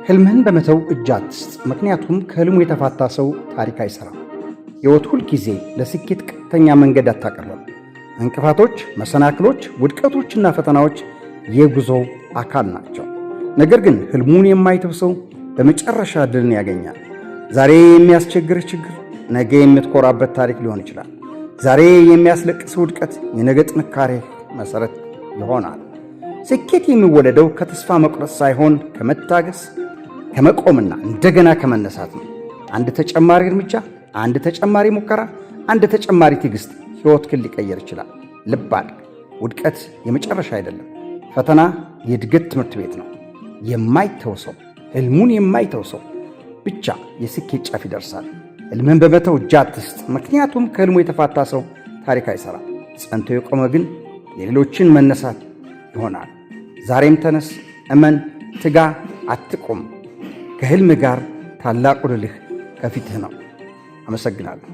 ህልምህን በመተው እጅ አትስጥ። ምክንያቱም ከህልሙ የተፋታ ሰው ታሪክ አይሰራም። ሕይወት ሁል ጊዜ ለስኬት ቀጥተኛ መንገድ አታቀርብም። እንቅፋቶች፣ መሰናክሎች፣ ውድቀቶችና ፈተናዎች የጉዞው አካል ናቸው። ነገር ግን ህልሙን የማይተው ሰው በመጨረሻ ድልን ያገኛል። ዛሬ የሚያስቸግርህ ችግር ነገ የምትኮራበት ታሪክ ሊሆን ይችላል። ዛሬ የሚያስለቅስ ውድቀት የነገ ጥንካሬህ መሠረት ይሆናል። ስኬት የሚወለደው ከተስፋ መቁረጥ ሳይሆን ከመታገስ፣ ከመቆምና እንደገና ከመነሳት ነው። አንድ ተጨማሪ እርምጃ፣ አንድ ተጨማሪ ሙከራ፣ አንድ ተጨማሪ ትዕግስት ሕይወትህን ሊቀየር ይችላል። ልብ አድርግ፣ ውድቀት የመጨረሻ አይደለም። ፈተና የእድገት ትምህርት ቤት ነው። የማይተው ሰው፣ ህልሙን የማይተው ሰው ብቻ የስኬት ጫፍ ይደርሳል። ህልምን በመተው እጅ አትስጥ። ምክንያቱም ከህልሙ የተፋታ ሰው ታሪክ አይሰራም። ጸንቶ የቆመ ግን የሌሎችን መነሳት ይሆናል። ዛሬም ተነስ፣ እመን፣ ትጋ፣ አትቁም። ከህልም ጋር ታላቁ ድልህ ከፊትህ ነው። አመሰግናለሁ።